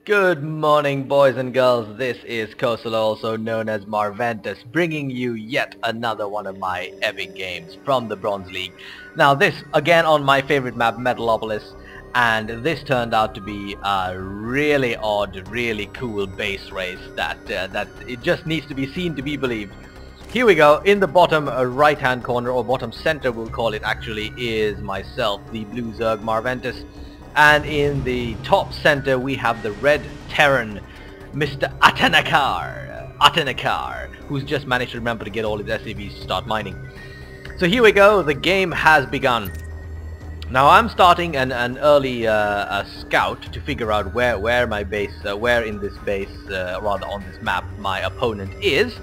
Good morning, boys and girls. This is Kosala, also known as Marventus, bringing you yet another one of my epic games from the Bronze League. Now this, again on my favorite map, Metalopolis, and this turned out to be a really odd, really cool base race that it just needs to be seen to be believed. Here we go. In the bottom right hand corner, or bottom center we'll call it actually, is myself, the blue Zerg Marventus. And in the top center we have the red Terran, Mr. Atenakar, who's just managed to remember to get all his SCVs to start mining. So here we go, the game has begun. Now I'm starting an early scout to figure out where my base, where in this base, rather on this map, my opponent is.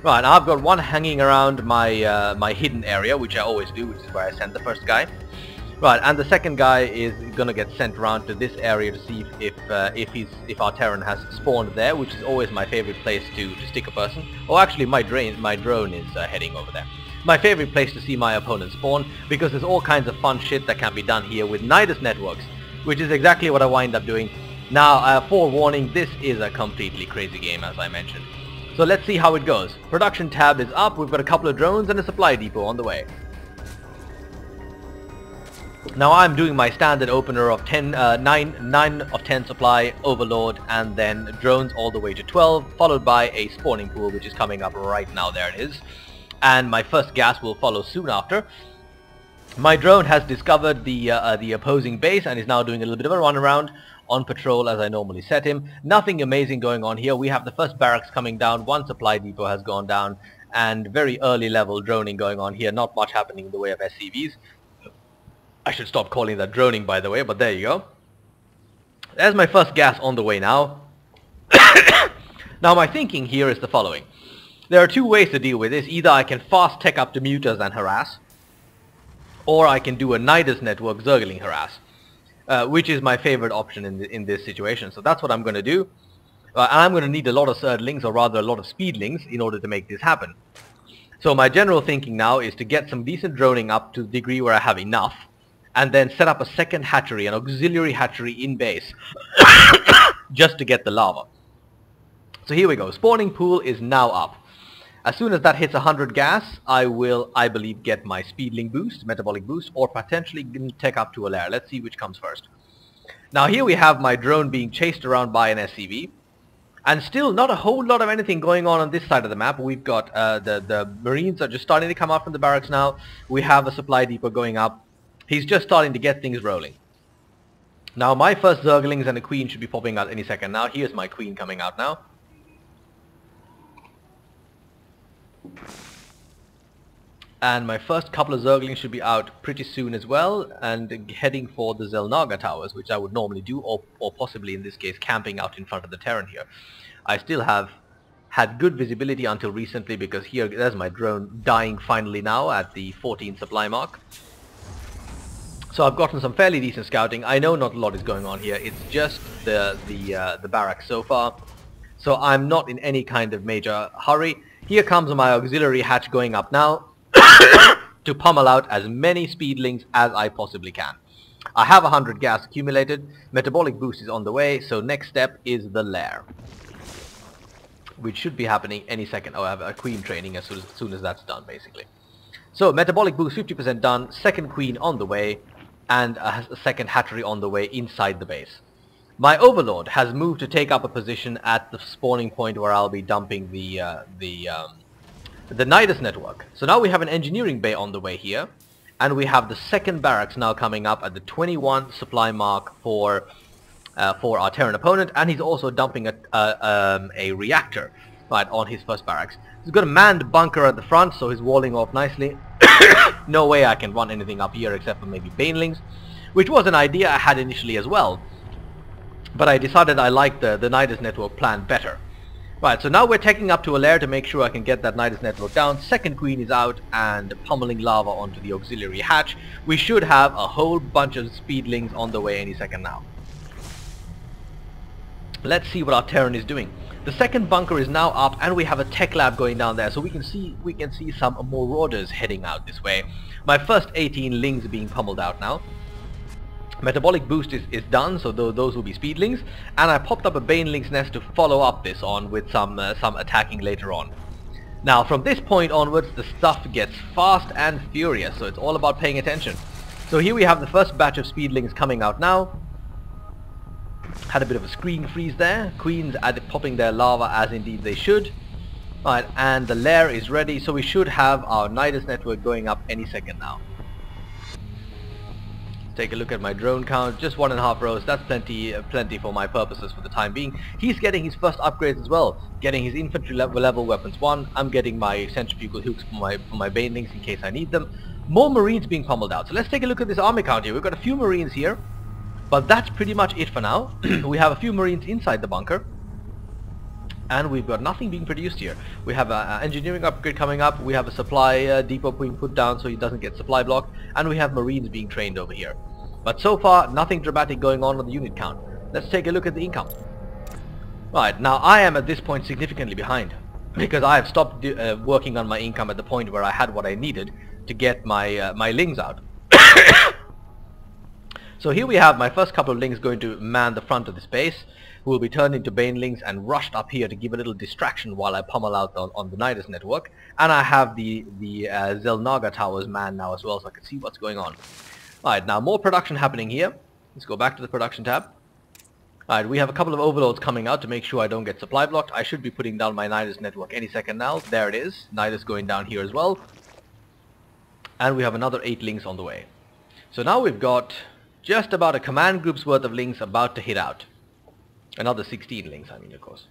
Right, now I've got one hanging around my my hidden area, which I always do, which is where I send the first guy. Right, and the second guy is gonna get sent around to this area to see if our Terran has spawned there, which is always my favorite place to stick a person. Oh, actually, my drone is heading over there. My favorite place to see my opponent spawn, because there's all kinds of fun shit that can be done here with Nidus networks, which is exactly what I wind up doing. Now, forewarning, this is a completely crazy game, as I mentioned. So let's see how it goes. Production tab is up. We've got a couple of drones and a supply depot on the way. Now I'm doing my standard opener of 9 of 10 supply, overload, and then drones all the way to 12, followed by a spawning pool, which is coming up right now. There it is. And my first gas will follow soon after. My drone has discovered the opposing base and is now doing a little bit of a run around on patrol as I normally set him. Nothing amazing going on here. We have the first barracks coming down, one supply depot has gone down, and very early level droning going on here. Not much happening in the way of SCVs. I should stop calling that droning, by the way, but there you go. There's my first gas on the way now. Now my thinking here is the following. There are two ways to deal with this. Either I can fast tech up the muters and harass, or I can do a Nidus network Zergling harass, which is my favorite option in this situation. So that's what I'm going to do. And I'm going to need a lot of Zerglings, or rather a lot of speedlings, in order to make this happen. So my general thinking now is to get some decent droning up to the degree where I have enough, and then set up a second hatchery, an auxiliary hatchery in base, just to get the lava. So here we go. Spawning pool is now up. As soon as that hits 100 gas, I will, I believe, get my speedling boost, metabolic boost, or potentially tech up to a lair. Let's see which comes first. Now here we have my drone being chased around by an SCV, and still not a whole lot of anything going on this side of the map. We've got the Marines are just starting to come out from the barracks now. We have a supply depot going up. He's just starting to get things rolling. Now my first Zerglings and a queen should be popping out any second now. Here's my queen coming out now. And my first couple of Zerglings should be out pretty soon as well, and heading for the Zelnaga towers, which I would normally do, or possibly in this case camping out in front of the Terran here. I still have had good visibility until recently, because there's my drone dying finally now at the 14 supply mark. So I've gotten some fairly decent scouting. I know not a lot is going on here. It's just the barracks so far. So I'm not in any kind of major hurry. Here comes my auxiliary hatch going up now to pummel out as many speedlings as I possibly can. I have 100 gas accumulated. Metabolic boost is on the way. So next step is the lair, which should be happening any second. Oh, I have a queen training as soon as that's done, basically. So metabolic boost 50% done. Second queen on the way. And a second hatchery on the way inside the base. My overlord has moved to take up a position at the spawning point where I'll be dumping the Nidus network. So now we have an engineering bay on the way here, and we have the second barracks now coming up at the 21 supply mark for our Terran opponent, and he's also dumping a reactor right on his first barracks. He's got a manned bunker at the front, so he's walling off nicely. No way I can run anything up here except for maybe banelings, which was an idea I had initially as well, but I decided I liked the Nidus network plan better. Right, so now we're taking up to a lair to make sure I can get that Nidus network down. Second queen is out and pummeling lava onto the auxiliary hatch. We should have a whole bunch of speedlings on the way any second now. Let's see what our Terran is doing. The second bunker is now up, and we have a tech lab going down there, so we can see some marauders heading out this way. My first 18 lings are being pummeled out now. Metabolic boost is done, so those will be speedlings, and I popped up a baneling's nest to follow up this on with some attacking later on. Now from this point onwards the stuff gets fast and furious, so it's all about paying attention. So here we have the first batch of speedlings coming out now. Had a bit of a screen freeze there. Queens popping their lava as indeed they should. Right, and the lair is ready, so we should have our Nidus network going up any second now. Take a look at my drone count, just 1.5 rows, that's plenty for my purposes for the time being. He's getting his first upgrades as well, getting his infantry level weapons 1, I'm getting my centrifugal hooks for my banelings in case I need them. More marines being pummeled out, so let's take a look at this army count here. We've got a few marines here, but that's pretty much it for now. We have a few marines inside the bunker, and we've got nothing being produced here. We have an engineering upgrade coming up, we have a supply depot being put down so he doesn't get supply blocked, and we have marines being trained over here. But so far, nothing dramatic going on the unit count. Let's take a look at the income. Right, now I am at this point significantly behind, because I have stopped working on my income at the point where I had what I needed to get my my lings out. So here we have my first couple of lings going to man the front of this base, who will be turned into banelings and rushed up here to give a little distraction while I pummel out on the Nidus network. And I have the Zelnaga towers manned now as well, so I can see what's going on. Alright, now more production happening here. Let's go back to the production tab. Alright, we have a couple of overloads coming out to make sure I don't get supply blocked. I should be putting down my Nidus network any second now. There it is. Nidus going down here as well. And we have another 8 links on the way. So now we've got just about a command group's worth of links about to hit out. Another 16 links, I mean, of course.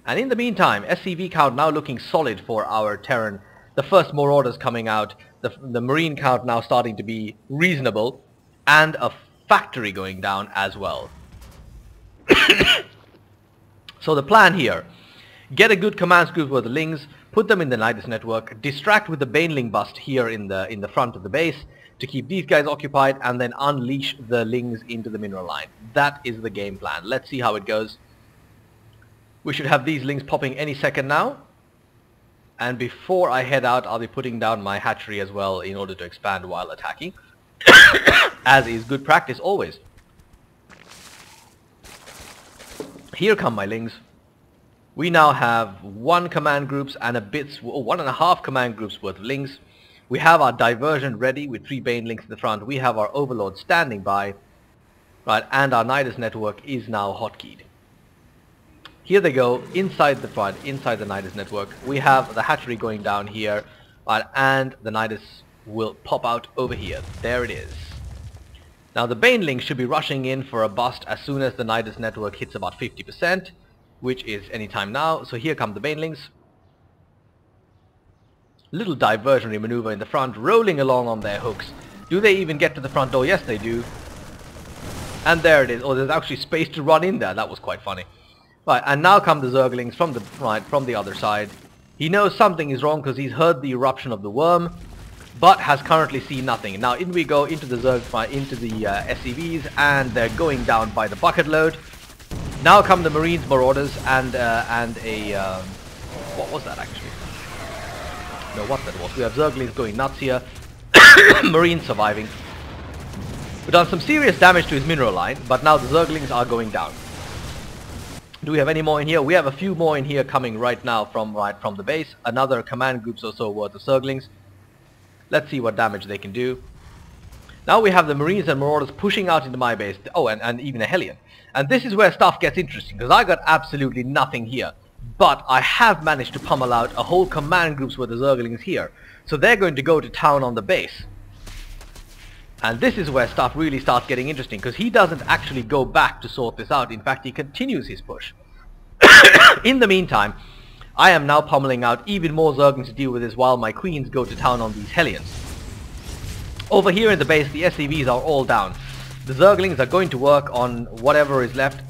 And in the meantime, SCV count now looking solid for our Terran. The first more orders coming out. The marine count now starting to be reasonable, and a factory going down as well. So the plan here, get a good command group with the lings, put them in the Nidus network, distract with the baneling bust here in the front of the base to keep these guys occupied, and then unleash the lings into the mineral line. That is the game plan. Let's see how it goes. We should have these lings popping any second now. And before I head out, I'll be putting down my hatchery as well in order to expand while attacking. As is good practice always. Here come my lings. We now have 1 command groups and 1.5 command groups worth of lings. We have our diversion ready with 3 banelings in the front. We have our overlord standing by. Right, and our Nidus network is now hotkeyed. Here they go, inside the front, inside the Nidus network. We have the hatchery going down here, and the Nidus will pop out over here. There it is. Now the banelings should be rushing in for a bust as soon as the Nidus network hits about 50%, which is any time now. So here come the banelings. Little diversionary maneuver in the front, rolling along on their hooks. Do they even get to the front door? Yes, they do. And there it is. Oh, there's actually space to run in there. That was quite funny. Right, and now come the Zerglings from the other side. He knows something is wrong because he's heard the eruption of the worm, but has currently seen nothing. Now in we go into the into the SCVs, and they're going down by the bucket load. Now come the Marines, Marauders, and a what was that actually? No, what that was. We have Zerglings going nuts here. Marines surviving. We've done some serious damage to his mineral line, but now the Zerglings are going down. Do we have any more in here? We have a few more in here coming right now from the base. Another command groups or so worth of Zerglings. Let's see what damage they can do. Now we have the Marines and Marauders pushing out into my base. Oh, and even a Hellion. And this is where stuff gets interesting, because I got absolutely nothing here. But I have managed to pummel out a whole command groups worth of Zerglings here. So they're going to go to town on the base. And this is where stuff really starts getting interesting, because he doesn't actually go back to sort this out. In fact, he continues his push. In the meantime, I am now pummeling out even more Zerglings to deal with this while my queens go to town on these Hellions. Over here in the base, the SCVs are all down. The Zerglings are going to work on whatever is left,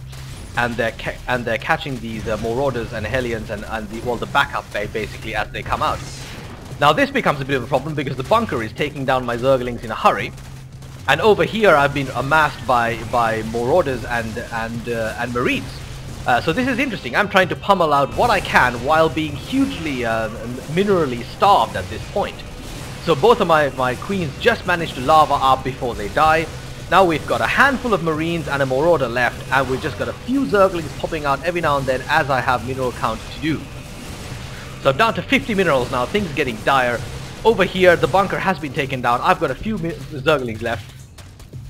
and they're catching these Marauders and Hellions and the backup basically as they come out. Now this becomes a bit of a problem because the bunker is taking down my Zerglings in a hurry. And over here I've been amassed by Marauders and Marines. So this is interesting. I'm trying to pummel out what I can while being hugely minerally starved at this point. So both of my queens just managed to lava up before they die. Now we've got a handful of Marines and a Marauder left, and we've just got a few Zerglings popping out every now and then as I have mineral count to do. So I'm down to 50 minerals now, things are getting dire. Over here the bunker has been taken down, I've got a few Zerglings left.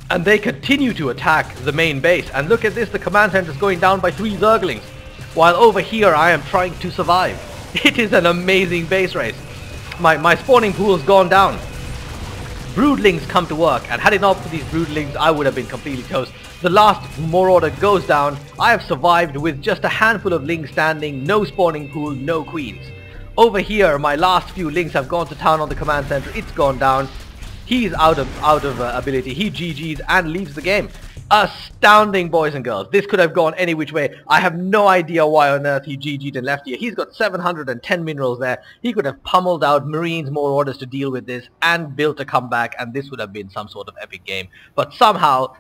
And they continue to attack the main base, and look at this, the command center is going down by 3 Zerglings. While over here I am trying to survive. It is an amazing base race. My spawning pool's gone down. Broodlings come to work, and had it not for these broodlings I would have been completely toast. The last Marauder goes down. I have survived with just a handful of lings standing, no spawning pool, no queens. Over here my last few lings have gone to town on the command center, it's gone down. He's out of ability, he GG's and leaves the game. Astounding, boys and girls. This could have gone any which way. I have no idea why on earth he GG'd and left here. He's got 710 minerals there. He could have pummeled out Marines, more orders to deal with this, and built a comeback, and this would have been some sort of epic game. But somehow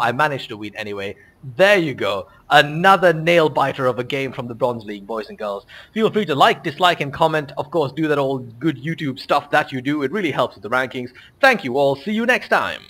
I managed to win anyway. There you go. Another nail-biter of a game from the Bronze League, boys and girls. Feel free to like, dislike, and comment. Of course, do that old good YouTube stuff that you do. It really helps with the rankings. Thank you all. See you next time.